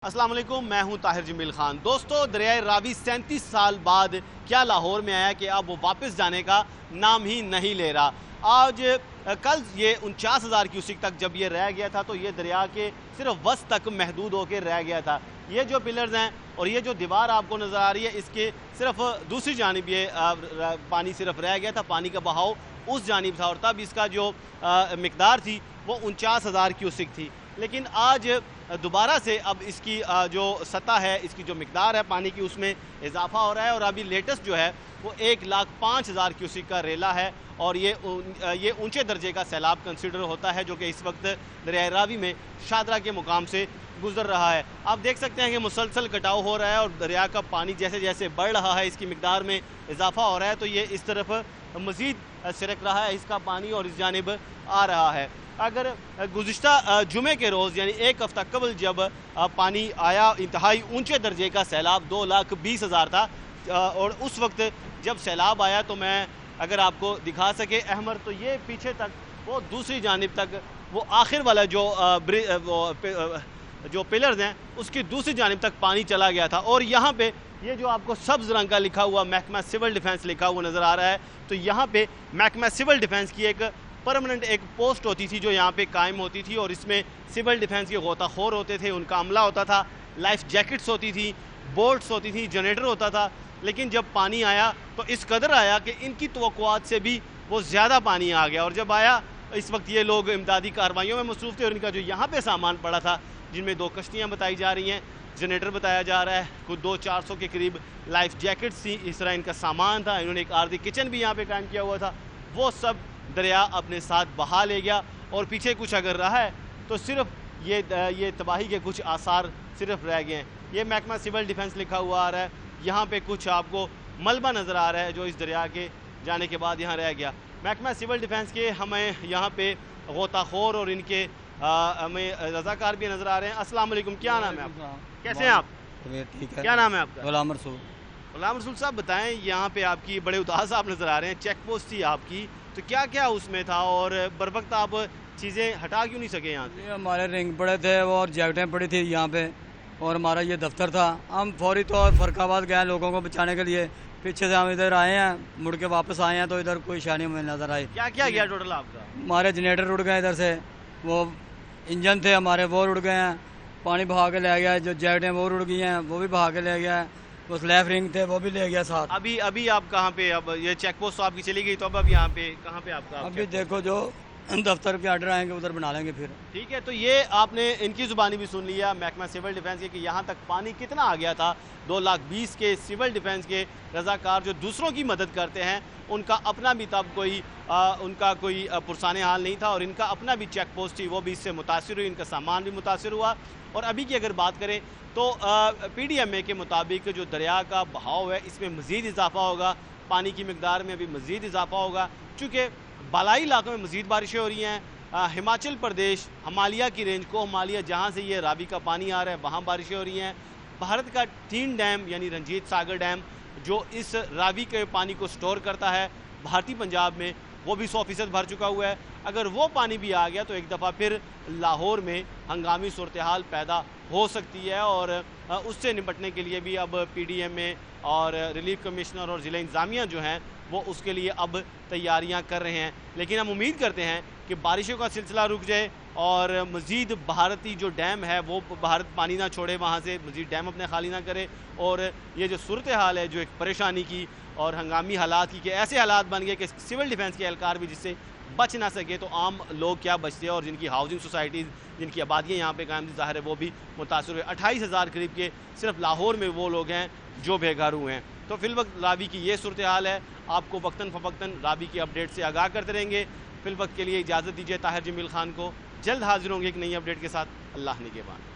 अस्सलाम वालेकुम, मैं हूं ताहिर जमील खान। दोस्तों, दरियाए रावी 37 साल बाद क्या लाहौर में आया कि अब वो वापस जाने का नाम ही नहीं ले रहा। आज कल ये 49,000 क्यूसिक तक जब ये रह गया था तो ये दरिया के सिर्फ वस्त तक महदूद होकर रह गया था। ये जो पिलर्स हैं और ये जो दीवार आपको नज़र आ रही है, इसके सिर्फ दूसरी जानिब ये पानी सिर्फ रह गया था, पानी का बहाव उस जानिब था और तब इसका जो मिकदार थी वो 49,000 क्यूसिक थी। लेकिन आज दोबारा से अब इसकी जो सतह है, इसकी जो मिकदार है पानी की, उसमें इजाफा हो रहा है और अभी लेटेस्ट जो है वो 1,05,000 क्यूसिक का रेला है और ये ऊंचे दर्जे का सैलाब कंसिडर होता है जो कि इस वक्त दरियाए रावी में शादरा के मुकाम से गुजर रहा है। आप देख सकते हैं कि मुसलसल कटाव हो रहा है और दरिया का पानी जैसे जैसे बढ़ रहा है, इसकी मिकदार में इजाफा हो रहा है तो ये इस तरफ मज़ीद सिरक रहा है इसका पानी और इस जानिब आ रहा है। अगर गुज़िश्ता जुमे के रोज़ यानी एक हफ़्ता कबल जब पानी आया, इंतहाई ऊंचे दर्जे का सैलाब 2,20,000 था और उस वक्त जब सैलाब आया तो मैं अगर आपको दिखा सके अहमर, तो ये पीछे तक वो दूसरी जानिब तक वो आखिर वाला जो पिलर्स हैं उसकी दूसरी जानिब तक पानी चला गया था। और यहाँ पे ये जो आपको सब्ज़ रंग का लिखा हुआ महकमा सिविल डिफेंस लिखा हुआ नज़र आ रहा है, तो यहाँ पे महकमा सिविल डिफेंस की एक परमानेंट एक पोस्ट होती थी जो यहाँ पे कायम होती थी और इसमें सिविल डिफेंस के गोताखोर होते थे, उनका अमला होता था, लाइफ जैकेट्स होती थी, बोट्स होती थी, जनरेटर होता था। लेकिन जब पानी आया तो इस कदर आया कि इनकी तवक्कुआत से भी वो ज़्यादा पानी आ गया और जब आया इस वक्त ये लोग इमदादी कार्रवाइयों में मसरूफ़ थे और इनका जो यहाँ पे सामान पड़ा था, जिनमें 2 कश्तियाँ बताई जा रही हैं, जनरेटर बताया जा रहा है, कुछ 200-400 के करीब लाइफ जैकेट्स थी, इस तरह इनका सामान था, इन्होंने एक आर्दी किचन भी यहाँ पे कायम किया हुआ था, वो सब दरिया अपने साथ बहा ले गया। और पीछे कुछ अगर रहा है तो सिर्फ ये तबाही के कुछ आसार सिर्फ रह गए हैं। ये महकमा सिविल डिफेंस लिखा हुआ आ रहा है, यहाँ पे कुछ आपको मलबा नज़र आ रहा है जो इस दरिया के जाने के बाद यहाँ रह गया। महकमा सिविल डिफेंस के हमें यहाँ पे गोताखोर और इनके हमें रज़ाकार भी नज़र आ रहे हैं। अस्सलाम वालेकुम, क्या नाम है आपका? कैसे हैं आप? ठीक है। क्या नाम है आपका? गुलाम रसूल। गुलाम रसूल साहब, बताएं, यहाँ पे आपकी बड़े उदास आप नज़र आ रहे हैं, चेक पोस्ट थी आपकी, तो क्या क्या उसमें था और बर वक्त आप चीज़ें हटा क्यों नहीं सके यहाँ से? हमारे रिंग पड़े थे और जैकेटें पड़ी थी यहाँ पे और हमारा ये दफ्तर था। हम फौरी तौर फरकाबाद गए लोगों को बचाने के लिए, पीछे से हम इधर आए हैं, मुड़ के वापस आए हैं तो इधर कोई शानी में नज़र आई। क्या क्या गया टोटल आपका? हमारे जनरेटर उड़ गए, इधर से वो इंजन थे हमारे वो उड़ गए हैं, पानी बहा के ले गया, जो जैकेटें वो उड़ गई हैं वो भी बहा के ले गया है, वो स्लैब रिंग थे वो भी ले गया साथ। अभी आप कहाँ पे? अब ये चेक पोस्ट तो आपकी चली गई, तो अब यहाँ पे कहाँ पे आपका? अभी देखो जो दफ्तर के आर्डर आएंगे उधर बना लेंगे फिर। ठीक है, तो ये आपने इनकी ज़ुबानी भी सुन लिया महकमा सिविल डिफेंस के कि यहाँ तक पानी कितना आ गया था। 2,20,000 के सिविल डिफेंस के रज़ाकार जो दूसरों की मदद करते हैं, उनका अपना भी तब उनका कोई पुरसाने हाल नहीं था और इनका अपना भी चेक पोस्ट थी, वो भी इससे मुतासिर हुई, इनका सामान भी मुतासिर हुआ। और अभी की अगर बात करें तो PDMA के मुताबिक जो दरिया का बहाव है इसमें मज़ीद इजाफा होगा, पानी की मिकदार में भी मज़ीद इजाफा होगा चूँकि बालाई इलाकों में मज़ीद बारिशें हो रही हैं। हिमाचल प्रदेश हिमालय की रेंज को हिमालय जहाँ से ये रावी का पानी आ रहा है वहाँ बारिशें हो रही हैं। भारत का 3 डैम यानी रंजीत सागर डैम जो इस रावी के पानी को स्टोर करता है भारतीय पंजाब में, वो भी 100% भर चुका हुआ है। अगर वो पानी भी आ गया तो एक दफ़ा फिर लाहौर में हंगामी सूरत हाल पैदा हो सकती है और उससे निपटने के लिए भी अब PDMA और रिलीफ कमिश्नर और ज़िला इंतज़ामिया जो हैं वो उसके लिए अब तैयारियां कर रहे हैं। लेकिन हम उम्मीद करते हैं कि बारिशों का सिलसिला रुक जाए और मज़ीद भारतीय जो डैम है वो भारत पानी ना छोड़े, वहाँ से मज़ीद डैम अपने खाली ना करे और ये जो सूरत हाल है जो एक परेशानी की और हंगामी हालात की, कि ऐसे हालात बन गए कि सिविल डिफेंस के एहलकार भी जिससे बच ना सके तो आम लोग क्या बचते हैं और जिनकी हाउसिंग सोसाइटीज़, जिनकी आबादियाँ यहाँ पे कायम थी, ज़ाहिर है वो भी मुतासर हुए। 28,000 करीब के सिर्फ लाहौर में वो लोग हैं जो बेघर हुए हैं। तो फिलवक्त रावी की ये सूरत हाल है, आपको वक्तन फ़वक्तन रावी की अपडेट से आगाह करते रहेंगे। फिलवक्त के लिए इजाज़त दीजिए ताहिर जमील खान को, जल्द हाजिर होंगे एक नई अपडेट के साथ। अल्लाह निगहबान।